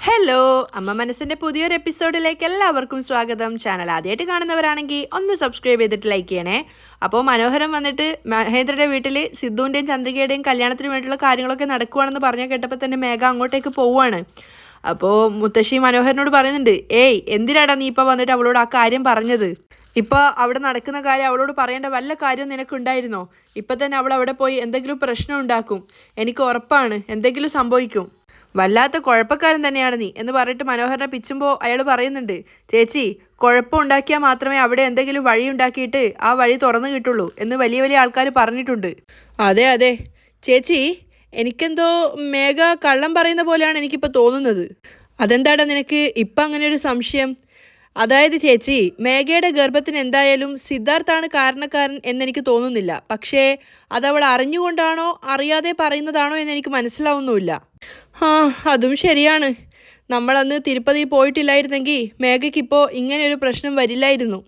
Hello, അമ്മ മനസ്സിൻ്റെ പുതിയൊരു എപ്പിസോഡിലേക്ക് എല്ലാവർക്കും സ്വാഗതം. ചാനൽ ആദ്യമായിട്ട് കാണുന്നവരാണെങ്കിൽ ഒന്ന് സബ്സ്ക്രൈബ് ചെയ്തിട്ട് ലൈക്ക് ചെയ്യണേ. അപ്പോൾ മനോഹരം വന്നിട്ട് മഹേന്ദ്രയുടെ വീട്ടിൽ സിദ്ധുവിൻ്റെയും ചന്ദ്രികയുടെയും കല്യാണത്തിന് വേണ്ടിയുള്ള കാര്യങ്ങളൊക്കെ നടക്കുവാണെന്ന് പറഞ്ഞാൽ കേട്ടപ്പോൾ തന്നെ മേഘ അങ്ങോട്ടേക്ക് പോവുകയാണ്. അപ്പോൾ മുത്തശ്ശി മനോഹരനോട് പറയുന്നുണ്ട്, ഏയ് എന്തിനാടാ നീ ഇപ്പോൾ വന്നിട്ട് അവളോട് ആ കാര്യം പറഞ്ഞത്? ഇപ്പോൾ അവിടെ നടക്കുന്ന കാര്യം അവളോട് പറയേണ്ട വല്ല കാര്യവും നിനക്കുണ്ടായിരുന്നോ? ഇപ്പം തന്നെ അവൾ അവിടെ പോയി എന്തെങ്കിലും പ്രശ്നം ഉണ്ടാക്കും. എനിക്ക് ഉറപ്പാണ് എന്തെങ്കിലും സംഭവിക്കും. വല്ലാത്ത കുഴപ്പക്കാരൻ തന്നെയാണ് നീ എന്ന് പറഞ്ഞിട്ട് മനോഹരനെ പിച്ചുമ്പോൾ അയാൾ പറയുന്നുണ്ട്, ചേച്ചി കുഴപ്പം ഉണ്ടാക്കിയാൽ മാത്രമേ അവിടെ എന്തെങ്കിലും വഴി ഉണ്ടാക്കിയിട്ട് ആ വഴി തുറന്നു കിട്ടുള്ളൂ എന്ന് വലിയ വലിയ ആൾക്കാർ പറഞ്ഞിട്ടുണ്ട്. അതെ അതെ ചേച്ചി, എനിക്കെന്തോ മേഘ കള്ളം പറയുന്ന പോലെയാണ് എനിക്കിപ്പോൾ തോന്നുന്നത്. അതെന്താടാ നിനക്ക് ഇപ്പം അങ്ങനെ ഒരു സംശയം? അതായത് ചേച്ചി, മേഘയുടെ ഗർഭത്തിന് എന്തായാലും സിദ്ധാർത്ഥാണ് കാരണക്കാരൻ എന്നെനിക്ക് തോന്നുന്നില്ല. പക്ഷേ അതവൾ അറിഞ്ഞുകൊണ്ടാണോ അറിയാതെ പറയുന്നതാണോ എന്നെനിക്ക് മനസ്സിലാവുന്നുമില്ല. ആ, അതും ശരിയാണ്. നമ്മളന്ന് തിരുപ്പതി പോയിട്ടില്ലായിരുന്നെങ്കിൽ മേഘയ്ക്കിപ്പോൾ ഇങ്ങനെയൊരു പ്രശ്നം വരില്ലായിരുന്നു.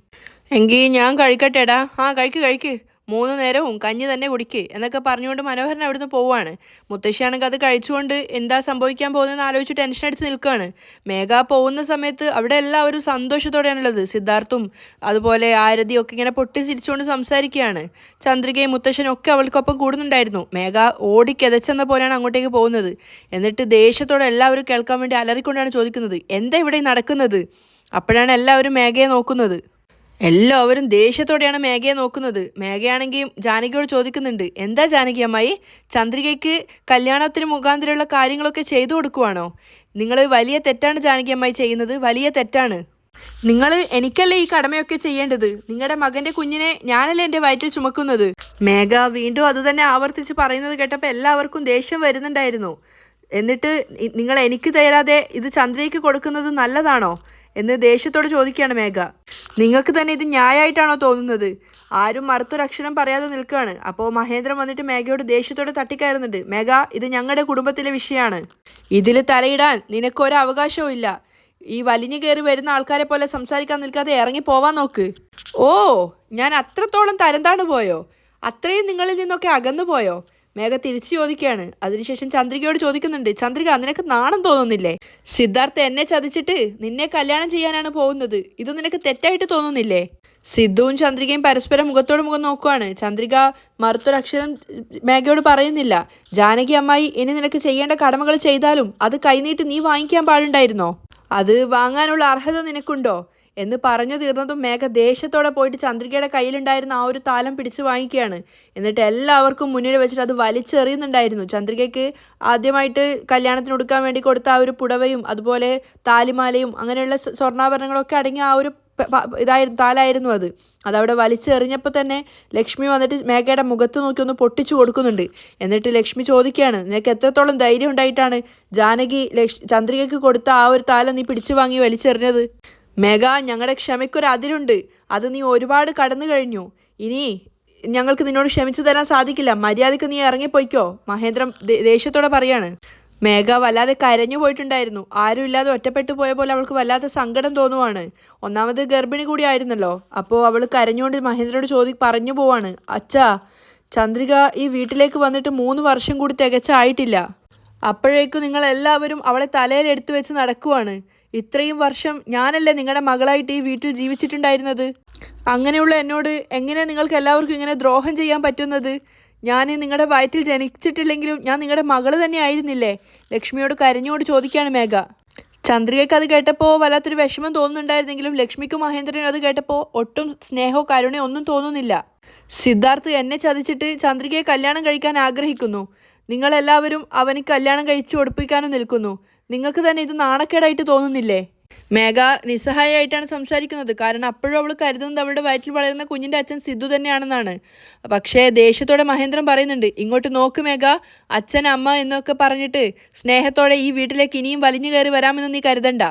എങ്കിൽ ഞാൻ കഴിക്കട്ടെടാ. ആ, കഴിക്ക് 3 നേരവും കഞ്ഞി തന്നെ കുടിക്ക് എന്നൊക്കെ പറഞ്ഞുകൊണ്ട് മനോഹരൻ അവിടുന്ന് പോവുകയാണ്. മുത്തശ്ശിയാണെങ്കിൽ അത് കഴിച്ചുകൊണ്ട് എന്താ സംഭവിക്കാൻ പോകുന്നതെന്ന് ആലോചിച്ച് ടെൻഷൻ അടിച്ച് നിൽക്കുകയാണ്. മേഘ പോകുന്ന സമയത്ത് അവിടെ എല്ലാവരും സന്തോഷത്തോടെയാണുള്ളത്. സിദ്ധാർത്ഥും അതുപോലെ ആരതിയും ഒക്കെ ഇങ്ങനെ പൊട്ടിച്ചിരിച്ചുകൊണ്ട് സംസാരിക്കുകയാണ്. ചന്ദ്രികയും മുത്തശ്ശനും ഒക്കെ അവൾക്കൊപ്പം കൂടുന്നുണ്ടായിരുന്നു. മേഘ ഓടിക്കെതച്ചെന്ന പോലെയാണ് അങ്ങോട്ടേക്ക് പോകുന്നത്. എന്നിട്ട് ദേഷ്യത്തോടെ എല്ലാവരും കേൾക്കാൻ വേണ്ടി അലറിക്കൊണ്ടാണ് ചോദിക്കുന്നത്, എന്താ ഇവിടെ നടക്കുന്നത്? അപ്പോഴാണ് എല്ലാവരും മേഘയെ നോക്കുന്നത്. എല്ലാവരും ദേഷ്യത്തോടെയാണ് മേഘയെ നോക്കുന്നത്. മേഘയാണെങ്കിൽ ജാനകിയോട് ചോദിക്കുന്നുണ്ട്, എന്താ ജാനകി അമ്മായി, ചന്ദ്രികയ്ക്ക് കല്യാണത്തിന് മുഖാന്തരമുള്ള കാര്യങ്ങളൊക്കെ ചെയ്തു കൊടുക്കുവാണോ? നിങ്ങൾ വലിയ തെറ്റാണ് ജാനകി അമ്മായി ചെയ്യുന്നത്, വലിയ തെറ്റാണ്. നിങ്ങൾ എനിക്കല്ലേ ഈ കടമയൊക്കെ ചെയ്യേണ്ടത്? നിങ്ങളുടെ മകന്റെ കുഞ്ഞിനെ ഞാനല്ലേ എൻ്റെ വയറ്റിൽ ചുമക്കുന്നത്? മേഘ വീണ്ടും അതുതന്നെ ആവർത്തിച്ച് പറയുന്നത് കേട്ടപ്പോൾ എല്ലാവർക്കും ദേഷ്യം വരുന്നുണ്ടായിരുന്നു. എന്നിട്ട് നിങ്ങൾ എനിക്ക് തരാതെ ഇത് ചന്ദ്രയ്ക്ക് കൊടുക്കുന്നത് നല്ലതാണോ എന്ന് ദേഷ്യത്തോട് ചോദിക്കുകയാണ് മേഘ. നിങ്ങൾക്ക് തന്നെ ഇത് ന്യായമായിട്ടാണോ തോന്നുന്നത്? ആരും മറുത്തൊരക്ഷരം പറയാതെ നിൽക്കുകയാണ്. അപ്പോൾ മഹേന്ദ്രൻ വന്നിട്ട് മേഘയോട് ദേഷ്യത്തോടെ തട്ടിക്കയറുന്നുണ്ട്. മേഘ, ഇത് ഞങ്ങളുടെ കുടുംബത്തിലെ വിഷയമാണ്. ഇതിൽ തലയിടാൻ നിനക്കൊരു അവകാശവും ഇല്ല. ഈ വലിഞ്ഞു കയറി വരുന്ന ആൾക്കാരെ പോലെ സംസാരിക്കാൻ നിൽക്കാതെ ഇറങ്ങി പോവാൻ നോക്ക്. ഓ, ഞാൻ അത്രത്തോളം തരംതാണു പോയോ? അത്രയും നിങ്ങളിൽ നിന്നൊക്കെ അകന്നു പോയോ? മേഘ തിരിച്ചു ചോദിക്കുകയാണ്. അതിനുശേഷം ചന്ദ്രികയോട് ചോദിക്കുന്നുണ്ട്, ചന്ദ്രിക, നിനക്ക് നാണം തോന്നുന്നില്ലേ? സിദ്ധാർത്ഥ എന്നെ ചതിച്ചിട്ട് നിന്നെ കല്യാണം ചെയ്യാനാണ് പോകുന്നത്. ഇത് നിനക്ക് തെറ്റായിട്ട് തോന്നുന്നില്ലേ? സിദ്ധുവും ചന്ദ്രികയും പരസ്പരം മുഖത്തോട് മുഖം നോക്കുവാണ്. ചന്ദ്രിക മറുത്തൊരക്ഷരം മേഘയോട് പറയുന്നില്ല. ജാനകി അമ്മായി ഇനി നിനക്ക് ചെയ്യേണ്ട കടമകൾ ചെയ്താലും അത് കൈനീട്ട് നീ വാങ്ങിക്കാൻ പാടുണ്ടായിരുന്നോ? അത് വാങ്ങാനുള്ള അർഹത നിനക്കുണ്ടോ എന്ന് പറഞ്ഞു തീർന്നതും മേഘ ദേഷ്യത്തോടെ പോയിട്ട് ചന്ദ്രികയുടെ കയ്യിലുണ്ടായിരുന്ന ആ ഒരു താലം പിടിച്ചു വാങ്ങിക്കുകയാണ്. എന്നിട്ട് എല്ലാവർക്കും മുന്നിൽ വെച്ചിട്ട് അത് വലിച്ചെറിയുന്നുണ്ടായിരുന്നു. ചന്ദ്രികയ്ക്ക് ആദ്യമായിട്ട് കല്യാണത്തിന് കൊടുക്കാൻ വേണ്ടി കൊടുത്ത ആ ഒരു പുടവയും അതുപോലെ താലിമാലയും അങ്ങനെയുള്ള സ്വർണ്ണാഭരണങ്ങളൊക്കെ അടങ്ങിയ ആ ഒരു താലായിരുന്നു അത്. അതവിടെ വലിച്ചെറിഞ്ഞപ്പോൾ തന്നെ ലക്ഷ്മി വന്നിട്ട് മേഘയുടെ മുഖത്ത് നോക്കി ഒന്ന് പൊട്ടിച്ചു കൊടുക്കുന്നുണ്ട്. എന്നിട്ട് ലക്ഷ്മി ചോദിക്കുകയാണ്, നിനക്ക് എത്രത്തോളം ധൈര്യം ഉണ്ടായിട്ടാണ് ജാനകി ചന്ദ്രികയ്ക്ക് കൊടുത്ത ആ ഒരു താലം നീ പിടിച്ചു വാങ്ങി വലിച്ചെറിഞ്ഞത്? മേഘ, ഞങ്ങളുടെ ക്ഷമയ്ക്കൊരു അതിരുണ്ട്. അത് നീ ഒരുപാട് കടന്നു കഴിഞ്ഞു. ഇനി ഞങ്ങൾക്ക് നിന്നോട് ക്ഷമിച്ചു തരാൻ സാധിക്കില്ല. മര്യാദയ്ക്ക് നീ ഇറങ്ങിപ്പോയിക്കോ, മഹേന്ദ്രൻ ദേഷ്യത്തോടെ പറയാണ്. മേഘ വല്ലാതെ കരഞ്ഞു പോയിട്ടുണ്ടായിരുന്നു. ആരുമില്ലാതെ ഒറ്റപ്പെട്ടു പോയ പോലെ അവൾക്ക് വല്ലാത്ത സങ്കടം തോന്നുവാണ്. ഒന്നാമത് ഗർഭിണി കൂടി ആയിരുന്നല്ലോ. അപ്പോൾ അവൾ കരഞ്ഞുകൊണ്ട് മഹേന്ദ്രനോട് പറഞ്ഞു പോവാണ്, അച്ഛാ, ചന്ദ്രിക ഈ വീട്ടിലേക്ക് വന്നിട്ട് 3 വർഷം കൂടി തികച്ചായിട്ടില്ല. അപ്പോഴേക്കും നിങ്ങൾ എല്ലാവരും അവളെ തലയിൽ എടുത്തു വെച്ച് നടക്കുവാണ്. ഇത്രയും വർഷം ഞാനല്ലേ നിങ്ങളുടെ മകളായിട്ട് ഈ വീട്ടിൽ ജീവിച്ചിട്ടുണ്ടായിരുന്നത്. അങ്ങനെയുള്ള എന്നോട് എങ്ങനെ നിങ്ങൾക്ക് എല്ലാവർക്കും ഇങ്ങനെ ദ്രോഹം ചെയ്യാൻ പറ്റുന്നത്? ഞാൻ നിങ്ങളുടെ വയറ്റിൽ ജനിച്ചിട്ടില്ലെങ്കിലും ഞാൻ നിങ്ങളുടെ മകൾ തന്നെ ആയിരുന്നില്ലേ? ലക്ഷ്മിയോട് കരഞ്ഞോട് ചോദിക്കുകയാണ് മേഘ. ചന്ദ്രികയ്ക്ക് അത് കേട്ടപ്പോൾ വല്ലാത്തൊരു വിഷമം തോന്നുന്നുണ്ടായിരുന്നെങ്കിലും ലക്ഷ്മിക്കും മഹേന്ദ്രനും അത് കേട്ടപ്പോൾ ഒട്ടും സ്നേഹമോ കരുണയോ ഒന്നും തോന്നുന്നില്ല. സിദ്ധാർത്ഥ് എന്നെ ചതിച്ചിട്ട് ചന്ദ്രികയെ കല്യാണം കഴിക്കാൻ ആഗ്രഹിക്കുന്നു. നിങ്ങളെല്ലാവരും അവന് കല്യാണം കഴിച്ചു കൊടുപ്പിക്കാനും നിൽക്കുന്നു. നിങ്ങൾക്ക് തന്നെ ഇത് നാണക്കേടായിട്ട് തോന്നുന്നില്ലേ? മേഘ നിസ്സഹായമായിട്ടാണ് സംസാരിക്കുന്നത്. കാരണം അപ്പോഴും അവൾ കരുതുന്നത് അവളുടെ വയറ്റിൽ വളരുന്ന കുഞ്ഞിൻ്റെ അച്ഛൻ സിദ്ധു തന്നെയാണെന്നാണ്. പക്ഷേ ദേഷ്യത്തോടെ മഹേന്ദ്രൻ പറയുന്നുണ്ട്, ഇങ്ങോട്ട് നോക്ക് മേഘ, അച്ഛൻ അമ്മ എന്നൊക്കെ പറഞ്ഞിട്ട് സ്നേഹത്തോടെ ഈ വീട്ടിലേക്ക് ഇനിയും വലിഞ്ഞു കയറി വരാമെന്ന് നീ കരുതണ്ട.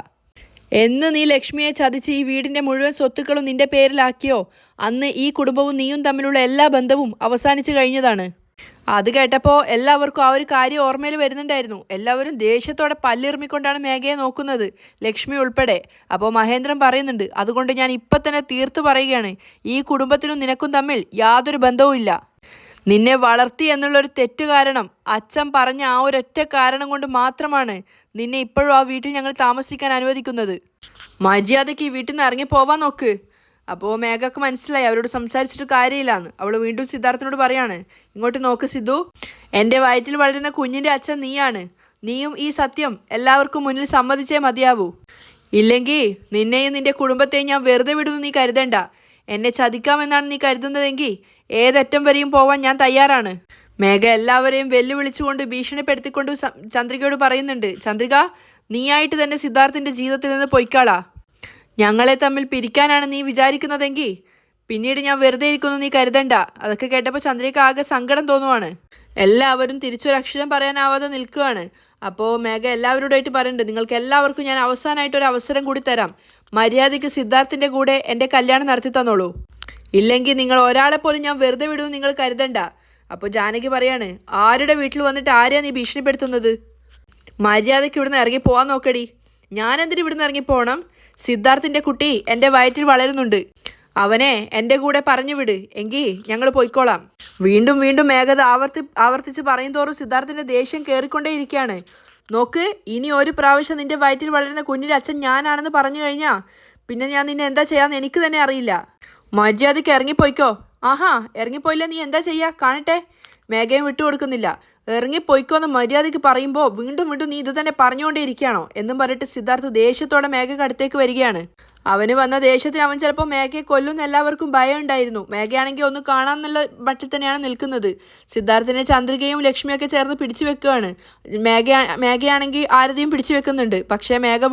എന്ന് നീ ലക്ഷ്മിയെ ചതിച്ച് ഈ വീടിൻ്റെ മുഴുവൻ സ്വത്തുക്കളും നിന്റെ പേരിലാക്കിയോ അന്ന് ഈ കുടുംബവും നീയും തമ്മിലുള്ള എല്ലാ ബന്ധവും അവസാനിച്ചു കഴിഞ്ഞതാണ്. അത് കേട്ടപ്പോൾ എല്ലാവർക്കും ആ ഒരു കാര്യം ഓർമ്മയിൽ വരുന്നുണ്ടായിരുന്നു. എല്ലാവരും ദേഷ്യത്തോടെ പല്ലിറുമിക്കൊണ്ടാണ് മേഘയെ നോക്കുന്നത്, ലക്ഷ്മി ഉൾപ്പെടെ. അപ്പോൾ മഹേന്ദ്രൻ പറയുന്നുണ്ട്, അതുകൊണ്ട് ഞാൻ ഇപ്പം തന്നെ തീർത്ത് പറയുകയാണ്, ഈ കുടുംബത്തിനും നിനക്കും തമ്മിൽ യാതൊരു ബന്ധവും ഇല്ല. നിന്നെ വളർത്തി എന്നുള്ളൊരു തെറ്റ് കാരണം, അച്ഛൻ പറഞ്ഞ ആ ഒരൊറ്റ കാരണം കൊണ്ട് മാത്രമാണ് നിന്നെ ഇപ്പോഴും ആ വീട്ടിൽ ഞങ്ങൾ താമസിക്കാൻ അനുവദിക്കുന്നത്. മര്യാദയ്ക്ക് ഈ വീട്ടിൽ നിന്ന് ഇറങ്ങി പോവാൻ നോക്ക്. അപ്പോൾ മേഘക്ക് മനസ്സിലായി അവരോട് സംസാരിച്ചിട്ട് കാര്യമില്ലാന്ന്. അവൾ വീണ്ടും സിദ്ധാർത്ഥനോട് പറയാണ്, ഇങ്ങോട്ട് നോക്ക് സിദ്ധു, എൻ്റെ വയറ്റിൽ വളരുന്ന കുഞ്ഞിൻ്റെ അച്ഛൻ നീയാണ്. നീയും ഈ സത്യം എല്ലാവർക്കും മുന്നിൽ സമ്മതിച്ചേ മതിയാവൂ. ഇല്ലെങ്കിൽ നിന്നെയും നിന്റെ കുടുംബത്തെയും ഞാൻ വെറുതെ വിടുന്നു നീ കരുതണ്ട. എന്നെ ചതിക്കാമെന്നാണ് നീ കരുതുന്നതെങ്കിൽ ഏതറ്റം വരെയും പോവാൻ ഞാൻ തയ്യാറാണ്. മേഘ എല്ലാവരെയും വെല്ലുവിളിച്ചുകൊണ്ട് ഭീഷണിപ്പെടുത്തിക്കൊണ്ട് ചന്ദ്രികയോട് പറയുന്നുണ്ട്, ചന്ദ്രിക, നീയായിട്ട് തന്നെ സിദ്ധാർത്ഥിൻ്റെ ജീവിതത്തിൽ നിന്ന് പൊയ്ക്കാളാ. ഞങ്ങളെ തമ്മിൽ പിരിക്കാനാണ് നീ വിചാരിക്കുന്നതെങ്കിൽ പിന്നീട് ഞാൻ വെറുതെ ഇരിക്കുന്നു നീ കരുതണ്ട. അതൊക്കെ കേട്ടപ്പോൾ ചന്ദ്രിക ആകെ സങ്കടം തോന്നുവാണ്. എല്ലാവരും തിരിച്ചൊരക്ഷരം പറയാനാവാതെ നിൽക്കുകയാണ്. അപ്പോൾ മേഘ എല്ലാവരോടായിട്ട് പറയുന്നുണ്ട്, നിങ്ങൾക്ക് എല്ലാവർക്കും ഞാൻ അവസാനമായിട്ടൊരു അവസരം കൂടി തരാം. മര്യാദയ്ക്ക് സിദ്ധാർത്ഥിൻ്റെ കൂടെ എൻ്റെ കല്യാണം നടത്തി തന്നോളൂ. ഇല്ലെങ്കിൽ നിങ്ങൾ ഒരാളെ പോലും ഞാൻ വെറുതെ വിടുമെന്ന് നിങ്ങൾ കരുതണ്ട. അപ്പോൾ ജാനകി പറയാണ്, ആരുടെ വീട്ടിൽ വന്നിട്ട് ആരെയാ നീ ഭീഷണിപ്പെടുത്തുന്നത്? മര്യാദയ്ക്ക് ഇവിടുന്ന് ഇറങ്ങി പോകാൻ നോക്കടി. ഞാനെന്തിന് ഇവിടുന്ന് ഇറങ്ങിപ്പോകണം? സിദ്ധാർത്ഥിൻ്റെ കുട്ടി എൻ്റെ വയറ്റിൽ വളരുന്നുണ്ട്. അവനെ എൻ്റെ കൂടെ പറഞ്ഞു വിട്, എങ്കിൽ ഞങ്ങൾ പോയിക്കോളാം. വീണ്ടും വീണ്ടും മേഘത ആവർത്തിച്ച് പറയും തോറും സിദ്ധാർത്ഥിൻ്റെ ദേഷ്യം കയറിക്കൊണ്ടേയിരിക്കുകയാണ്. നോക്ക്, ഇനി ഒരു പ്രാവശ്യം നിൻ്റെ വയറ്റിൽ വളരുന്ന കുഞ്ഞിൻ്റെ അച്ഛൻ ഞാനാണെന്ന് പറഞ്ഞു കഴിഞ്ഞാൽ പിന്നെ ഞാൻ നിന്നെ എന്താ ചെയ്യാമെന്ന് എനിക്ക് തന്നെ അറിയില്ല. മര്യാദയ്ക്ക് ഇറങ്ങിപ്പോയിക്കോ. ആഹാ, ഇറങ്ങിപ്പോയില്ല നീ എന്താ ചെയ്യുക കാണട്ടെ. മേഘയും വിട്ടുകൊടുക്കുന്നില്ല. ഇറങ്ങിപ്പോയിക്കോന്ന് മര്യാദയ്ക്ക് പറയുമ്പോൾ വീണ്ടും വീണ്ടും നീ ഇത് തന്നെ പറഞ്ഞുകൊണ്ടേ ഇരിക്കുകയാണോ എന്നും പറഞ്ഞിട്ട് സിദ്ധാർത്ഥ് ദേഷ്യത്തോടെ മേഘയ്ക്ക് അടുത്തേക്ക് വരികയാണ്. അവന് വന്ന ദേഷ്യത്തിന് അവൻ ചിലപ്പോൾ മേഘയെ കൊല്ലുന്ന എല്ലാവർക്കും ഭയം ഉണ്ടായിരുന്നു. മേഘയാണെങ്കിൽ ഒന്ന് കാണാമെന്നുള്ള മട്ടിൽ തന്നെയാണ് നിൽക്കുന്നത്. സിദ്ധാർത്ഥിനെ ചന്ദ്രികയും ലക്ഷ്മിയൊക്കെ ചേർന്ന് പിടിച്ചു വെക്കുകയാണ്. മേഘയാണെങ്കിൽ ആരതിയും പിടിച്ചു വെക്കുന്നുണ്ട്. പക്ഷേ മേഘ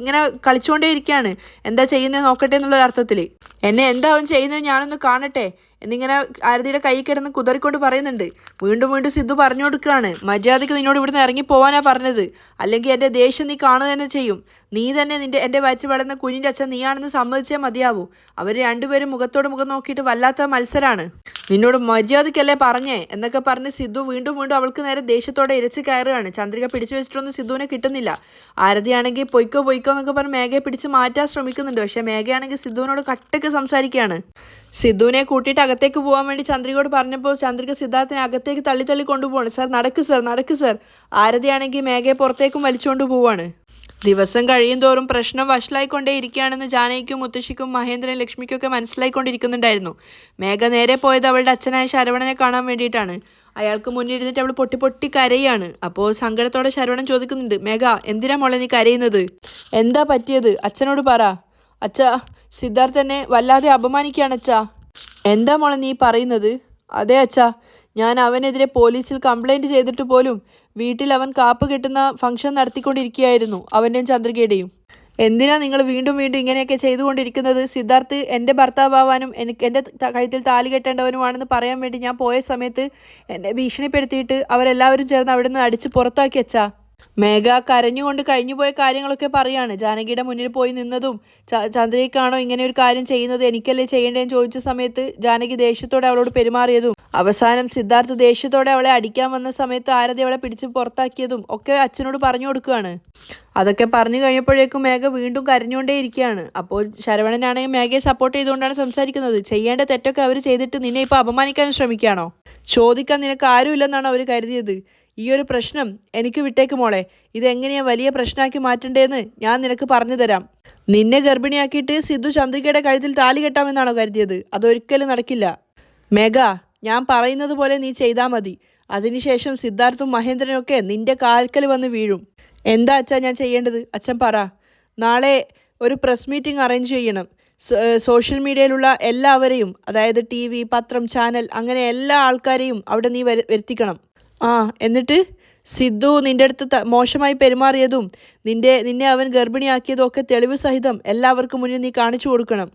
ഇങ്ങനെ കളിച്ചുകൊണ്ടേ ഇരിക്കുകയാണ്. എന്താ ചെയ്യുന്നത് നോക്കട്ടെ എന്നുള്ള അർത്ഥത്തിൽ. എന്നെ എന്താ അവൻ ചെയ്യുന്നത് ഞാനൊന്ന് കാണട്ടെ എന്നിങ്ങനെ ആരതിയുടെ കൈ കിടന്ന് കുതറിക്കൊണ്ട് പറയുന്നുണ്ട്. വീണ്ടും വീണ്ടും സിദ്ധു പറഞ്ഞു കൊടുക്കുകയാണ്, മര്യാദയ്ക്ക് നിന്നോട് ഇവിടുന്ന് ഇറങ്ങി പോകാനാണ് പറഞ്ഞത്. അല്ലെങ്കിൽ എൻ്റെ ദേഷ്യം നീ കാണുക തന്നെ ചെയ്യും. നീ തന്നെ എൻ്റെ വയറ്റിൽ വളർന്ന കുഞ്ഞിൻ്റെ അച്ഛൻ നീയാണെന്ന് സമ്മതിച്ചേ മതിയാവൂ. അവർ രണ്ടുപേരും മുഖത്തോട് മുഖം നോക്കിയിട്ട് വല്ലാത്ത മത്സരമാണ്. നിന്നോട് മര്യാദയ്ക്കല്ലേ പറഞ്ഞേ എന്നൊക്കെ പറഞ്ഞ് സിദ്ധു വീണ്ടും വീണ്ടും അവൾക്ക് നേരെ ദേഷ്യത്തോടെ ഇരച്ച് കയറുകയാണ്. ചന്ദ്രിക പിടിച്ചു വെച്ചിട്ടൊന്നും സിദ്ധുവിനെ കിട്ടുന്നില്ല. ആരതിയാണെങ്കിൽ പൊയ്ക്കോ പൊയ്ക്കോ എന്നൊക്കെ പറഞ്ഞ് മേഘയെ പിടിച്ച് മാറ്റാൻ ശ്രമിക്കുന്നുണ്ട്. പക്ഷേ മേഘയാണെങ്കിൽ സിദ്ധുവിനോട് കട്ടയ്ക്ക് സംസാരിക്കുകയാണ്. സിദ്ധുവിനെ കൂട്ടിയിട്ട് അകത്തേക്ക് പോകാൻ വേണ്ടി ചന്ദ്രികയോട് പറഞ്ഞപ്പോൾ ചന്ദ്രിക സിദ്ധാർത്ഥിനെ അകത്തേക്ക് തള്ളി കൊണ്ടുപോവാണ്. സാർ നടക്ക് സാർ. ആരതിയാണെങ്കിൽ മേഘയെ പുറത്തേക്കും വലിച്ചുകൊണ്ട് പോവാണ്. ദിവസം കഴിയും തോറും പ്രശ്നം വഷളായിക്കൊണ്ടേ ഇരിക്കുകയാണെന്ന് ജാനകിക്കും മുത്തശ്ശിക്കും മഹേന്ദ്രൻ ലക്ഷ്മിക്കൊക്കെ മനസ്സിലായിക്കൊണ്ടിരിക്കുന്നുണ്ടായിരുന്നു. മേഘ നേരെ പോയത് അവളുടെ അച്ഛനായ ശരവണനെ കാണാൻ വേണ്ടിയിട്ടാണ്. അയാൾക്ക് മുന്നിരുന്നിട്ട് അവൾ പൊട്ടി കരയാണ്. അപ്പോൾ സങ്കടത്തോടെ ശരവണൻ ചോദിക്കുന്നുണ്ട്, മേഘ എന്തിനാ മോളെ നീ കരയുന്നത്? എന്താ പറ്റിയത്? അച്ഛനോട് പറ. അച്ഛാ, സിദ്ധാർത്ഥനെ വല്ലാതെ അപമാനിക്കുകയാണ് അച്ഛാ. എന്താ മോളെ നീ പറയുന്നത്? അതെ അച്ഛാ, ഞാൻ അവനെതിരെ പോലീസിൽ കംപ്ലൈൻറ്റ് ചെയ്തിട്ട് പോലും വീട്ടിൽ അവൻ കാപ്പ് കെട്ടുന്ന ഫംഗ്ഷൻ നടത്തിക്കൊണ്ടിരിക്കുകയായിരുന്നു, അവൻ്റെയും ചന്ദ്രികയുടെയും. എന്തിനാ നിങ്ങൾ വീണ്ടും വീണ്ടും ഇങ്ങനെയൊക്കെ ചെയ്തുകൊണ്ടിരിക്കുന്നത്? സിദ്ധാർത്ഥ് എൻ്റെ ഭർത്താവാനും എൻ്റെ കഴുത്തിൽ താലി കെട്ടേണ്ടവനുമാണെന്ന് പറയാൻ വേണ്ടി ഞാൻ പോയ സമയത്ത് എന്നെ ഭീഷണിപ്പെടുത്തിയിട്ട് അവരെല്ലാവരും ചേർന്ന് അവിടെ നിന്ന് അടിച്ച് പുറത്താക്കി അച്ഛാ. മേഘ കരഞ്ഞുകൊണ്ട് കഴിഞ്ഞുപോയ കാര്യങ്ങളൊക്കെ പറയാണ്. ജാനകിയുടെ മുന്നിൽ പോയി നിന്നതും ചന്ദ്രയ്ക്കാണോ ഇങ്ങനെ ഒരു കാര്യം ചെയ്യുന്നത്, എനിക്കല്ലേ ചെയ്യേണ്ടതെന്ന് ചോദിച്ച സമയത്ത് ജാനകി ദേഷ്യത്തോടെ അവളോട് പെരുമാറിയതും അവസാനം സിദ്ധാർത്ഥ് ദേഷ്യത്തോടെ അവളെ അടിക്കാൻ വന്ന സമയത്ത് ആരതി അവളെ പിടിച്ച് പുറത്താക്കിയതും ഒക്കെ അച്ഛനോട് പറഞ്ഞു കൊടുക്കുകയാണ്. അതൊക്കെ പറഞ്ഞു കഴിഞ്ഞപ്പോഴേക്കും മേഘ വീണ്ടും കരഞ്ഞുകൊണ്ടേ ഇരിക്കുകയാണ്. അപ്പോൾ ശരവണനാണെങ്കിൽ മേഘയെ സപ്പോർട്ട് ചെയ്തുകൊണ്ടാണ് സംസാരിക്കുന്നത്. ചെയ്യേണ്ട തെറ്റൊക്കെ അവർ ചെയ്തിട്ട് നിന്നെ ഇപ്പോൾ അപമാനിക്കാൻ ശ്രമിക്കുകയാണോ? ചോദിക്കാൻ നിനക്ക് ആരുമില്ലെന്നാണ് അവർ കരുതിയത്. ഈ ഒരു പ്രശ്നം എനിക്ക് വിട്ടേക്ക് മോളെ. ഇതെങ്ങനെയാണ് വലിയ പ്രശ്നമാക്കി മാറ്റേണ്ടതെന്ന് ഞാൻ നിനക്ക് പറഞ്ഞു തരാം. നിന്നെ ഗർഭിണിയാക്കിയിട്ട് സിദ്ധു ചന്ദ്രികയുടെ കഴുത്തിൽ താലി കെട്ടാമെന്നാണോ കരുതിയത്? അതൊരിക്കലും നടക്കില്ല. മേഘ, ഞാൻ പറയുന്നത് പോലെ നീ ചെയ്താൽ മതി. അതിനുശേഷം സിദ്ധാർത്ഥും മഹേന്ദ്രനും ഒക്കെ നിന്റെ കാൽക്കൽ വന്ന് വീഴും. എന്താ അച്ഛാ ഞാൻ ചെയ്യേണ്ടത്? അച്ഛൻ പറ. നാളെ ഒരു പ്രസ് മീറ്റിംഗ് അറേഞ്ച് ചെയ്യണം. സോഷ്യൽ മീഡിയയിലുള്ള എല്ലാവരെയും, അതായത് TV, പത്രം, ചാനൽ, അങ്ങനെ എല്ലാ ആൾക്കാരെയും അവിടെ നീ വരുത്തിക്കണം. എന്നിട്ട് സിദ്ധു നിൻ്റെ അടുത്ത് മോശമായി പെരുമാറിയതും നിന്നെ അവൻ ഗർഭിണിയാക്കിയതും ഒക്കെ തെളിവ് സഹിതം എല്ലാവർക്കും മുന്നിൽ നീ കാണിച്ചു കൊടുക്കണം.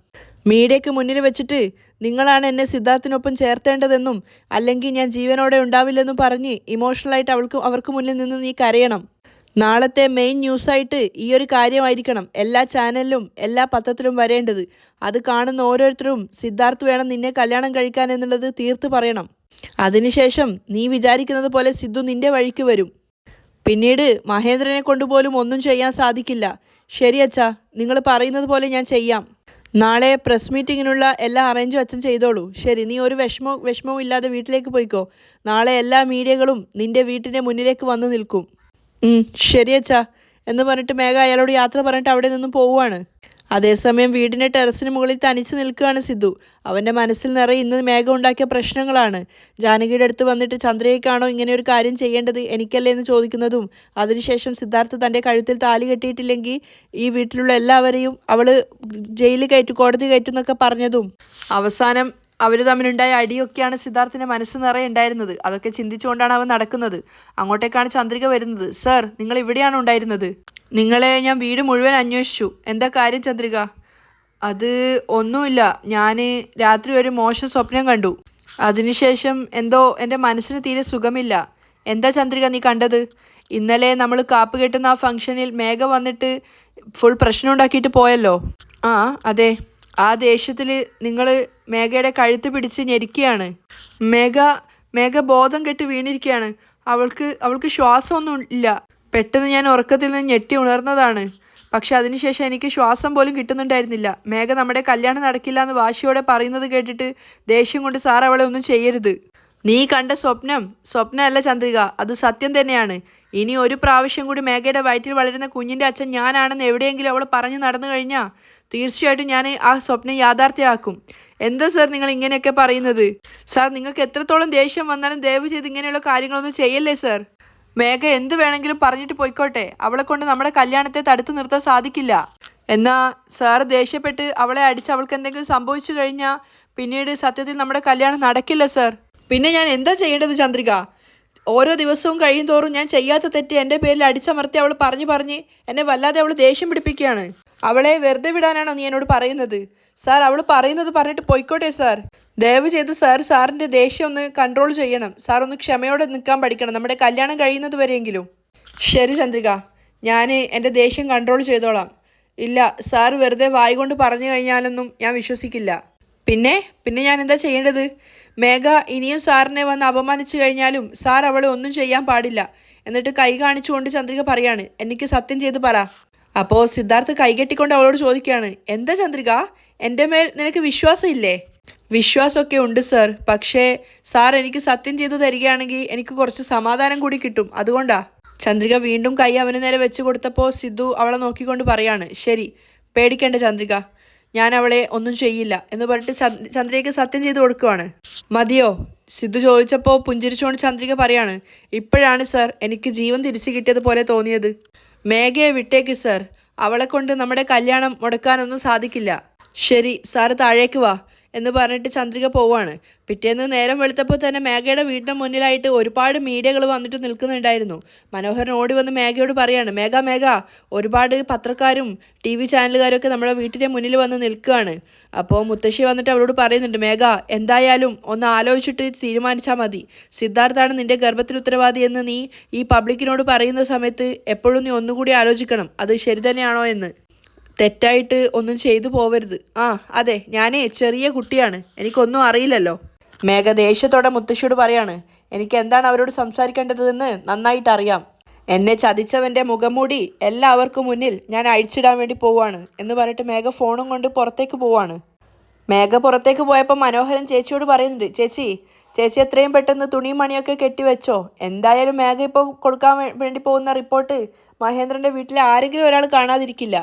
മീഡിയയ്ക്ക് മുന്നിൽ വെച്ചിട്ട് നിങ്ങളാണ് എന്നെ സിദ്ധാർത്ഥിനൊപ്പം ചേർത്തേണ്ടതെന്നും അല്ലെങ്കിൽ ഞാൻ ജീവനോടെ ഉണ്ടാവില്ലെന്നും പറഞ്ഞ് ഇമോഷണലായിട്ട് അവർക്ക് മുന്നിൽ നിന്ന് നീ കരയണം. നാളത്തെ മെയിൻ ന്യൂസായിട്ട് ഈ ഒരു കാര്യമായിരിക്കണം എല്ലാ ചാനലിലും എല്ലാ പത്രത്തിലും വരേണ്ടത്. അത് കാണുന്ന ഓരോരുത്തരും സിദ്ധാർത്ഥ് വേണം നിന്നെ കല്യാണം കഴിക്കാൻ എന്നുള്ളത് തീർത്ത് പറയണം. അതിനുശേഷം നീ വിചാരിക്കുന്നത് പോലെ സിദ്ധു നിന്റെ വഴിക്ക് വരും. പിന്നീട് മഹേന്ദ്രനെ കൊണ്ടുപോലും ഒന്നും ചെയ്യാൻ സാധിക്കില്ല. ശരി അച്ഛാ, നിങ്ങൾ പറയുന്നത് പോലെ ഞാൻ ചെയ്യാം. നാളെ പ്രസ് മീറ്റിങ്ങിനുള്ള എല്ലാ അറേഞ്ചും അച്ഛൻ ചെയ്തോളൂ. ശരി, നീ ഒരു വിഷമവും ഇല്ലാതെ വീട്ടിലേക്ക് പോയിക്കോ. നാളെ എല്ലാ മീഡിയകളും നിന്റെ വീട്ടിൻ്റെ മുന്നിലേക്ക് വന്നു നിൽക്കും. ശരി അച്ഛാ എന്ന് പറഞ്ഞിട്ട് മേഘ അയാളോട് യാത്ര പറഞ്ഞിട്ട് അവിടെ നിന്നും പോവുകയാണ്. അതേസമയം വീടിൻ്റെ ടെറസിന് മുകളിൽ തനിച്ച് നിൽക്കുകയാണ് സിദ്ധു. അവൻ്റെ മനസ്സിൽ നിറയെ ഇന്ന് മേഘ ഉണ്ടാക്കിയ പ്രശ്നങ്ങളാണ്. ജാനകിയുടെ അടുത്ത് വന്നിട്ട് ചന്ദ്രയ്ക്കാണോ ഇങ്ങനെ ഒരു കാര്യം ചെയ്യേണ്ടത്, എനിക്കല്ലേ എന്ന് ചോദിക്കുന്നതും, അതിനുശേഷം സിദ്ധാർത്ഥ് തൻ്റെ കഴുത്തിൽ താലി കെട്ടിയിട്ടില്ലെങ്കിൽ ഈ വീട്ടിലുള്ള എല്ലാവരെയും അവൾ ജയിലിൽ കയറ്റും, കോടതി കയറ്റും എന്നൊക്കെ പറഞ്ഞതും, അവസാനം അവർ തമ്മിലുണ്ടായ അടിയൊക്കെയാണ് സിദ്ധാർത്ഥിൻ്റെ മനസ്സ് നിറയെ ഉണ്ടായിരുന്നത്. അതൊക്കെ ചിന്തിച്ചുകൊണ്ടാണ് അവൻ നടക്കുന്നത്. അങ്ങോട്ടേക്കാണ് ചന്ദ്രിക വരുന്നത്. സർ, നിങ്ങൾ ഇവിടെയാണ് ഉണ്ടായിരുന്നത്? നിങ്ങളെ ഞാൻ വീട് മുഴുവൻ അന്വേഷിച്ചു. എന്താ കാര്യം ചന്ദ്രിക? അത് ഒന്നുമില്ല, ഞാൻ രാത്രി ഒരു മോശം സ്വപ്നം കണ്ടു. അതിനുശേഷം എന്തോ എൻ്റെ മനസ്സിന് തീരെ സുഖമില്ല. എന്താ ചന്ദ്രിക നീ കണ്ടത്? ഇന്നലെ നമ്മൾ കാപ്പ് കെട്ടുന്ന ആ ഫംഗ്ഷനിൽ മേഘ വന്നിട്ട് ഫുൾ പ്രശ്നം ഉണ്ടാക്കിയിട്ട് പോയല്ലോ. ആ അതെ, ആ ദേഷ്യത്തിൽ നിങ്ങൾ മേഘയുടെ കഴുത്ത് പിടിച്ച് ഞെരിക്കുകയാണ്. മേഘ ബോധം കെട്ട് വീണിരിക്കുകയാണ്. അവൾക്ക് ശ്വാസമൊന്നും ഇല്ല. പെട്ടെന്ന് ഞാൻ ഉറക്കത്തിൽ നിന്ന് ഞെട്ടി ഉണർന്നതാണ്. പക്ഷെ അതിനുശേഷം എനിക്ക് ശ്വാസം പോലും കിട്ടുന്നുണ്ടായിരുന്നില്ല. മേഘ നമ്മുടെ കല്യാണം നടക്കില്ല എന്ന് വാശിയോടെ പറയുന്നത് കേട്ടിട്ട് ദേഷ്യം കൊണ്ട് സാർ അവളെ ഒന്നും ചെയ്യരുത്. നീ കണ്ട സ്വപ്നമല്ല ചന്ദ്രിക, അത് സത്യം തന്നെയാണ്. ഇനി ഒരു പ്രാവശ്യം കൂടി മേഘയുടെ വയറ്റിൽ വളരുന്ന കുഞ്ഞിൻ്റെ അച്ഛൻ ഞാനാണെന്ന് എവിടെയെങ്കിലും അവൾ പറഞ്ഞു നടന്നു കഴിഞ്ഞാൽ തീർച്ചയായിട്ടും ഞാൻ ആ സ്വപ്നം യാഥാർത്ഥ്യമാക്കും. എന്താ സാർ നിങ്ങൾ ഇങ്ങനെയൊക്കെ പറയുന്നത്? സാർ, നിങ്ങൾക്ക് എത്രത്തോളം ദേഷ്യം വന്നാലും ദയവ് ചെയ്ത് ഇങ്ങനെയുള്ള കാര്യങ്ങളൊന്നും ചെയ്യല്ലേ സാർ. മേഘ എന്ത് വേണമെങ്കിലും പറഞ്ഞിട്ട് പോയിക്കോട്ടെ, അവളെ കൊണ്ട് നമ്മുടെ കല്യാണത്തെ തടുത്തു നിർത്താൻ സാധിക്കില്ല. എന്നാൽ സാർ ദേഷ്യപ്പെട്ട് അവളെ അടിച്ച് അവൾക്ക് എന്തെങ്കിലും സംഭവിച്ചു കഴിഞ്ഞാൽ പിന്നീട് സത്യത്തിൽ നമ്മുടെ കല്യാണം നടക്കില്ല സാർ. പിന്നെ ഞാൻ എന്താ ചെയ്യേണ്ടത് ചന്ദ്രിക? ഓരോ ദിവസവും കഴിയും തോറും ഞാൻ ചെയ്യാത്ത തെറ്റ് എൻ്റെ പേരിൽ അടിച്ചമർത്തി അവൾ പറഞ്ഞ് എന്നെ വല്ലാതെ അവൾ ദേഷ്യം പിടിപ്പിക്കുകയാണ്. അവളെ വെറുതെ വിടാനാണോ നീ എന്നോട് പറയുന്നത്? സാർ, അവൾ പറയുന്നത് പറഞ്ഞിട്ട് പോയിക്കോട്ടെ സാർ. ദയവ് ചെയ്ത് സാറിൻ്റെ ദേഷ്യം ഒന്ന് കൺട്രോൾ ചെയ്യണം. സാർ ഒന്ന് ക്ഷമയോടെ നിൽക്കാൻ പഠിക്കണം, നമ്മുടെ കല്യാണം കഴിയുന്നത് വരെയെങ്കിലും. ശരി ചന്ദ്രിക, ഞാൻ എൻ്റെ ദേഷ്യം കൺട്രോൾ ചെയ്തോളാം. ഇല്ല, സാർ വെറുതെ വായി കൊണ്ട് പറഞ്ഞു കഴിഞ്ഞാലൊന്നും ഞാൻ വിശ്വസിക്കില്ല. പിന്നെ ഞാൻ എന്താ ചെയ്യേണ്ടത്? മേഘ ഇനിയും സാറിനെ വന്ന് അപമാനിച്ചു കഴിഞ്ഞാലും സാർ അവളെ ഒന്നും ചെയ്യാൻ പാടില്ല. എന്നിട്ട് കൈ കാണിച്ചുകൊണ്ട് ചന്ദ്രിക പറയാണ്, എനിക്ക് സത്യം ചെയ്ത് പറ. അപ്പോൾ സിദ്ധാർത്ഥ് കൈകെട്ടിക്കൊണ്ട് അവളോട് ചോദിക്കുകയാണ്, എന്താ ചന്ദ്രിക, എൻ്റെ മേൽ നിനക്ക് വിശ്വാസമില്ലേ? വിശ്വാസമൊക്കെ ഉണ്ട് സർ, പക്ഷേ സാർ എനിക്ക് സത്യം ചെയ്തു തരികയാണെങ്കിൽ എനിക്ക് കുറച്ച് സമാധാനം കൂടി കിട്ടും, അതുകൊണ്ടാ. ചന്ദ്രിക വീണ്ടും കൈ അവന് നേരെ വെച്ച് കൊടുത്തപ്പോൾ സിദ്ധു അവളെ നോക്കിക്കൊണ്ട് പറയാണ്, ശരി, പേടിക്കേണ്ട ചന്ദ്രിക, ഞാൻ അവളെ ഒന്നും ചെയ്യില്ല എന്ന് പറഞ്ഞിട്ട് ചന്ദ്രികയ്ക്ക് സത്യം ചെയ്ത് കൊടുക്കുവാണ്. മതിയോ? സിദ്ധു ചോദിച്ചപ്പോൾ പുഞ്ചിരിച്ചുകൊണ്ട് ചന്ദ്രിക പറയാണ്, ഇപ്പോഴാണ് സർ എനിക്ക് ജീവൻ തിരിച്ചു കിട്ടിയതുപോലെ തോന്നിയത്. മേഘയെ വിട്ടേക്ക് സർ, അവളെ കൊണ്ട് നമ്മുടെ കല്യാണം മുടക്കാനൊന്നും സാധിക്കില്ല. ശരി, സാറ് താഴേക്ക് വാ എന്ന് പറഞ്ഞിട്ട് ചന്ദ്രിക പോവാണ്. പിറ്റേന്ന് നേരം വെളുത്തപ്പോൾ തന്നെ മേഘയുടെ വീടിൻ്റെ മുന്നിലായിട്ട് ഒരുപാട് മീഡിയകൾ വന്നിട്ട് നിൽക്കുന്നുണ്ടായിരുന്നു. മനോഹരൻ ഓടി വന്ന് മേഘയോട് പറയാണ്, മേഘ, ഒരുപാട് പത്രക്കാരും TV ചാനലുകാരും ഒക്കെ നമ്മുടെ വീട്ടിൻ്റെ മുന്നിൽ വന്ന് നിൽക്കുകയാണ്. അപ്പോൾ മുത്തശ്ശി വന്നിട്ട് അവളോട് പറയുന്നുണ്ട്, മേഘ, എന്തായാലും ഒന്ന് ആലോചിച്ചിട്ട് തീരുമാനിച്ചാൽ മതി. സിദ്ധാർത്ഥാണ് നിന്റെ ഗർഭത്തിന് ഉത്തരവാദി എന്ന് നീ ഈ പബ്ലിക്കിനോട് പറയുന്ന സമയത്ത് എപ്പോഴും നീ ഒന്നുകൂടി ആലോചിക്കണം, അത് ശരി തന്നെയാണോ എന്ന്. തെറ്റായിട്ട് ഒന്നും ചെയ്തു പോവരുത്. അതെ, ഞാനേ ചെറിയ കുട്ടിയാണ്, എനിക്കൊന്നും അറിയില്ലല്ലോ. മേഘ ദേഷ്യത്തോടെ മുത്തശ്ശിയോട് പറയാണ്, എനിക്ക് എന്താണ് അവരോട് സംസാരിക്കേണ്ടതെന്ന് നന്നായിട്ട് അറിയാം. എന്നെ ചതിച്ചവൻ്റെ മുഖംമൂടി എല്ലാവർക്കും മുന്നിൽ ഞാൻ അഴിച്ചിടാൻ വേണ്ടി പോവാണ് എന്ന് പറഞ്ഞിട്ട് മേഘ ഫോണും കൊണ്ട് പുറത്തേക്ക് പോവാണ്. മേഘ പുറത്തേക്ക് പോയപ്പോൾ മനോഹരൻ ചേച്ചിയോട് പറയുന്നുണ്ട്, ചേച്ചി എത്രയും പെട്ടെന്ന് തുണിയും മണിയൊക്കെ കെട്ടിവെച്ചോ. എന്തായാലും മേഘ ഇപ്പോൾ കൊടുക്കാൻ വേണ്ടി പോകുന്ന റിപ്പോർട്ട് മഹേന്ദ്രൻ്റെ വീട്ടിലെ ആരെങ്കിലും ഒരാൾ കാണാതിരിക്കില്ല.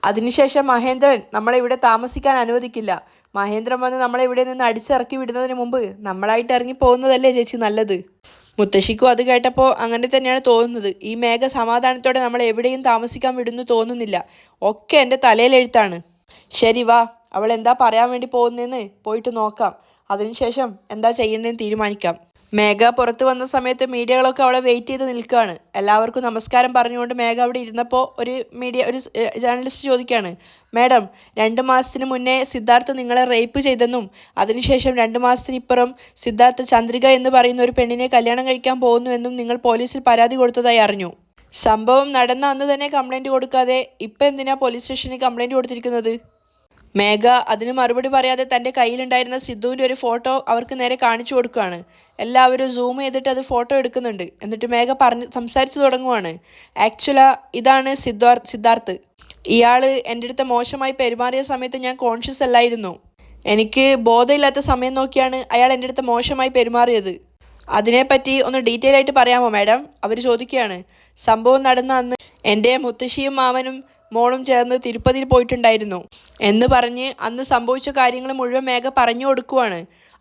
അതിനുശേഷം മഹേന്ദ്രൻ നമ്മളെ ഇവിടെ താമസിക്കാൻ അനുവദിക്കില്ല. മഹേന്ദ്രൻ വന്ന് നമ്മളെ ഇവിടെ നിന്ന് അടിച്ചിറക്കി വിടുന്നതിന് മുമ്പ് നമ്മളായിട്ട് ഇറങ്ങി പോകുന്നതല്ലേ ചേച്ചി നല്ലത്. മുത്തശ്ശിക്കും അത് കേട്ടപ്പോൾ അങ്ങനെ തന്നെയാണ് തോന്നുന്നത്. ഈ മേഘ സമാധാനത്തോടെ നമ്മളെ എവിടെയും താമസിക്കാൻ വിടുന്നു തോന്നുന്നില്ല. ഒക്കെ എൻ്റെ തലയിലെഴുത്താണ്. ശരി, വാ, അവൾ എന്താ പറയാൻ വേണ്ടി പോകുന്നതെന്ന് പോയിട്ട് നോക്കാം. അതിനുശേഷം എന്താ ചെയ്യേണ്ടതെന്ന് തീരുമാനിക്കാം. മേഘ പുറത്ത് വന്ന സമയത്ത് മീഡിയകളൊക്കെ അവളെ വെയിറ്റ് ചെയ്ത് നിൽക്കുകയാണ്. എല്ലാവർക്കും നമസ്കാരം പറഞ്ഞുകൊണ്ട് മേഘ അവിടെ ഇരുന്നപ്പോൾ ഒരു ജേർണലിസ്റ്റ് ചോദിക്കുകയാണ്, മാഡം, 2 മാസത്തിന് മുന്നേ സിദ്ധാർത്ഥ് നിങ്ങളെ റേപ്പ് ചെയ്തെന്നും അതിനുശേഷം 2 മാസത്തിനിപ്പുറം സിദ്ധാർത്ഥ് ചന്ദ്രിക എന്ന് പറയുന്ന ഒരു പെണ്ണിനെ കല്യാണം കഴിക്കാൻ പോകുന്നുവെന്നും നിങ്ങൾ പോലീസിൽ പരാതി കൊടുത്തതായി അറിഞ്ഞു. സംഭവം നടന്ന അന്ന് തന്നെ കംപ്ലൈൻറ്റ് കൊടുക്കാതെ ഇപ്പം എന്തിനാ പോലീസ് സ്റ്റേഷനിൽ കംപ്ലൈൻറ്റ് കൊടുത്തിരിക്കുന്നത്? മേഘ അതിന് മറുപടി പറയാതെ തൻ്റെ കയ്യിലുണ്ടായിരുന്ന സിദ്ധുവിൻ്റെ ഒരു ഫോട്ടോ അവർക്ക് നേരെ കാണിച്ചു കൊടുക്കുകയാണ്. എല്ലാവരും സൂം ചെയ്തിട്ട് അത് ഫോട്ടോ എടുക്കുന്നുണ്ട്. എന്നിട്ട് മേഘ സംസാരിച്ചു തുടങ്ങുവാണ്. ആക്ച്വലി ഇതാണ് സിദ്ധാർത്ഥ്. ഇയാൾ എൻ്റെ അടുത്ത് മോശമായി പെരുമാറിയ സമയത്ത് ഞാൻ കോൺഷ്യസ് അല്ലായിരുന്നു. എനിക്ക് ബോധമില്ലാത്ത സമയം നോക്കിയാണ് അയാൾ എൻ്റെ അടുത്ത് മോശമായി പെരുമാറിയത്. അതിനെപ്പറ്റി ഒന്ന് ഡീറ്റെയിൽ ആയിട്ട് പറയാമോ മാഡം? അവർ ചോദിക്കുകയാണ്. സംഭവം നടന്ന അന്ന് എൻ്റെ മുത്തശ്ശിയും മാമനും മോളും ചേർന്ന് തിരുപ്പതിയിൽ പോയിട്ടുണ്ടായിരുന്നു എന്ന് പറഞ്ഞ് അന്ന് സംഭവിച്ച കാര്യങ്ങൾ മുഴുവൻ മേഘ പറഞ്ഞു കൊടുക്കുവാണ്.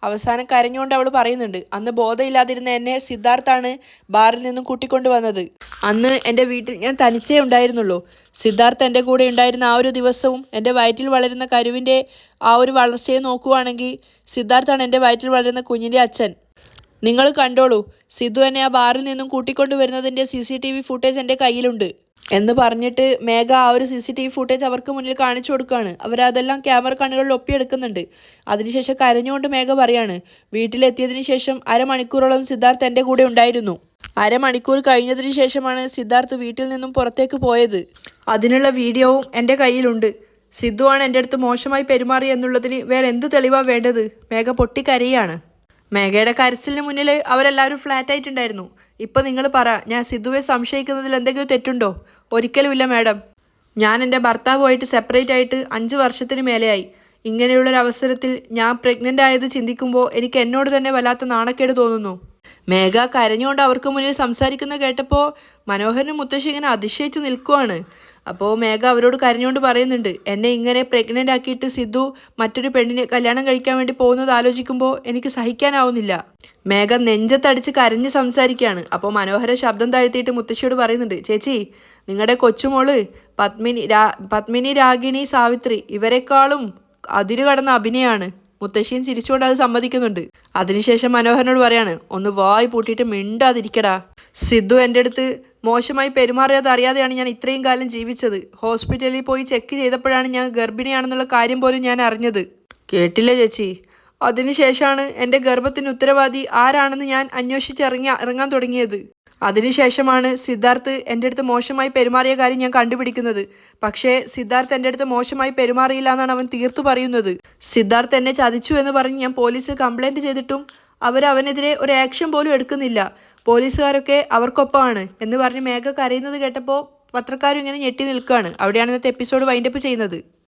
അവസാനം കരഞ്ഞുകൊണ്ട് അവൾ പറയുന്നുണ്ട്, അന്ന് ബോധമില്ലാതിരുന്ന എന്നെ സിദ്ധാർത്ഥാണ് ബാറിൽ നിന്നും കൂട്ടിക്കൊണ്ട് വന്നത്. അന്ന് എൻ്റെ വീട്ടിൽ ഞാൻ തനിച്ചേ ഉണ്ടായിരുന്നുള്ളൂ. സിദ്ധാർത്ഥ് എൻ്റെ കൂടെ ഉണ്ടായിരുന്ന ആ ഒരു ദിവസവും എൻ്റെ വയറ്റിൽ വളരുന്ന കരുവിൻ്റെ ആ ഒരു വളർച്ചയെ നോക്കുവാണെങ്കിൽ സിദ്ധാർത്ഥാണ് എൻ്റെ വയറ്റിൽ വളരുന്ന കുഞ്ഞിൻ്റെ അച്ഛൻ. നിങ്ങൾ കണ്ടോളൂ, സിദ്ധു എന്നെ ആ ബാറിൽ നിന്നും കൂട്ടിക്കൊണ്ട് വരുന്നതിൻ്റെ CCTV ഫുട്ടേജ് എൻ്റെ കയ്യിലുണ്ട് എന്ന് പറഞ്ഞിട്ട് മേഘ ആ ഒരു CCTV ഫുട്ടേജ് അവർക്ക് മുന്നിൽ കാണിച്ചു കൊടുക്കുകയാണ്. അവരതെല്ലാം ക്യാമറ കണ്ണുകളിൽ ഒപ്പിയെടുക്കുന്നുണ്ട്. അതിനുശേഷം കരഞ്ഞുകൊണ്ട് മേഘ പറയാണ്, വീട്ടിലെത്തിയതിന് ശേഷം അരമണിക്കൂറോളം സിദ്ധാർത്ഥ് എൻ്റെ കൂടെ ഉണ്ടായിരുന്നു. അരമണിക്കൂർ കഴിഞ്ഞതിന് ശേഷമാണ് സിദ്ധാർത്ഥ് വീട്ടിൽ നിന്നും പുറത്തേക്ക് പോയത്. അതിനുള്ള വീഡിയോവും എൻ്റെ കയ്യിലുണ്ട്. സിദ്ധുവാണ് എൻ്റെ അടുത്ത് മോശമായി പെരുമാറി എന്നുള്ളതിന് വേറെ എന്ത് തെളിവാണ് വേണ്ടത്? മേഘ പൊട്ടിക്കരയാണ്. മേഘയുടെ കരച്ചിലിന് മുന്നിൽ അവരെല്ലാവരും ഫ്ലാറ്റ് ആയിട്ടുണ്ടായിരുന്നു. ഇപ്പം നിങ്ങൾ പറ, ഞാൻ സിദ്ധുവെ സംശയിക്കുന്നതിൽ എന്തെങ്കിലും തെറ്റുണ്ടോ? ഒരിക്കലുമില്ല മാഡം. ഞാൻ എൻ്റെ ഭർത്താവുമായിട്ട് സെപ്പറേറ്റ് ആയിട്ട് 5 വർഷത്തിന് മേലെയായി. ഇങ്ങനെയുള്ളൊരവസരത്തിൽ ഞാൻ പ്രഗ്നൻ്റ് ആയത് ചിന്തിക്കുമ്പോൾ എനിക്ക് എന്നോട് തന്നെ വല്ലാത്ത നാണക്കേട് തോന്നുന്നു. മേഘ കരഞ്ഞുകൊണ്ട് അവർക്ക് മുന്നിൽ സംസാരിക്കുന്ന കേട്ടപ്പോൾ മനോഹരനും മുത്തശ്ശി ഇങ്ങനെ അതിശയിച്ച് നിൽക്കുവാണ്. അപ്പോൾ മേഘ അവരോട് കരഞ്ഞുകൊണ്ട് പറയുന്നുണ്ട്, എന്നെ ഇങ്ങനെ പ്രഗ്നൻ്റ് ആക്കിയിട്ട് സിദ്ധു മറ്റൊരു പെണ്ണിനെ കല്യാണം കഴിക്കാൻ വേണ്ടി പോകുന്നത് ആലോചിക്കുമ്പോൾ എനിക്ക് സഹിക്കാനാവുന്നില്ല. മേഘ നെഞ്ചത്തടിച്ച് കരഞ്ഞ് സംസാരിക്കുകയാണ്. അപ്പോൾ മനോഹര ശബ്ദം താഴ്ത്തിയിട്ട് മുത്തശ്ശിയോട് പറയുന്നുണ്ട്, ചേച്ചി, നിങ്ങളുടെ കൊച്ചുമോള് പത്മിനി, രാഗിണി, സാവിത്രി ഇവരെക്കാളും അതിര് കടന്ന അഭിനയമാണ്. മുത്തശ്ശിയും ചിരിച്ചുകൊണ്ട് അത് സമ്മതിക്കുന്നുണ്ട്. അതിനുശേഷം മനോഹരനോട് പറയാണ്, ഒന്ന് വായി പൂട്ടിയിട്ട് മിണ്ടാതിരിക്കടാ. സിദ്ധു എൻ്റെ അടുത്ത് മോശമായി പെരുമാറിയത് അറിയാതെയാണ് ഞാൻ ഇത്രയും കാലം ജീവിച്ചത്. ഹോസ്പിറ്റലിൽ പോയി ചെക്ക് ചെയ്തപ്പോഴാണ് ഞാൻ ഗർഭിണിയാണെന്നുള്ള കാര്യം പോലും ഞാൻ അറിഞ്ഞത്. കേട്ടില്ലേ ചേച്ചി? അതിനുശേഷമാണ് എൻ്റെ ഗർഭത്തിന് ഉത്തരവാദി ആരാണെന്ന് ഞാൻ ഇറങ്ങാൻ തുടങ്ങിയത്. അതിനുശേഷമാണ് സിദ്ധാർത്ഥ് എൻ്റെ അടുത്ത് മോശമായി പെരുമാറിയ കാര്യം ഞാൻ കണ്ടുപിടിക്കുന്നത്. പക്ഷേ സിദ്ധാർത്ഥ് എൻ്റെ അടുത്ത് മോശമായി പെരുമാറിയില്ല എന്നാണ് അവൻ തീർത്തു പറയുന്നത്. സിദ്ധാർത്ഥ് എന്നെ ചതിച്ചു എന്ന് പറഞ്ഞ് ഞാൻ പോലീസ് കംപ്ലൈൻറ്റ് ചെയ്തിട്ടും അവനെതിരെ ഒരു ആക്ഷൻ പോലും എടുക്കുന്നില്ല. പോലീസുകാരൊക്കെ അവർക്കൊപ്പമാണ് എന്ന് പറഞ്ഞ് മേഘ കരയുന്നത് കേട്ടപ്പോൾ പത്രക്കാരും ഇങ്ങനെ ഞെട്ടി നിൽക്കുകയാണ്. അവിടെയാണ് ഇന്നത്തെ എപ്പിസോഡ് വൈൻഡപ്പ് ചെയ്യുന്നത്.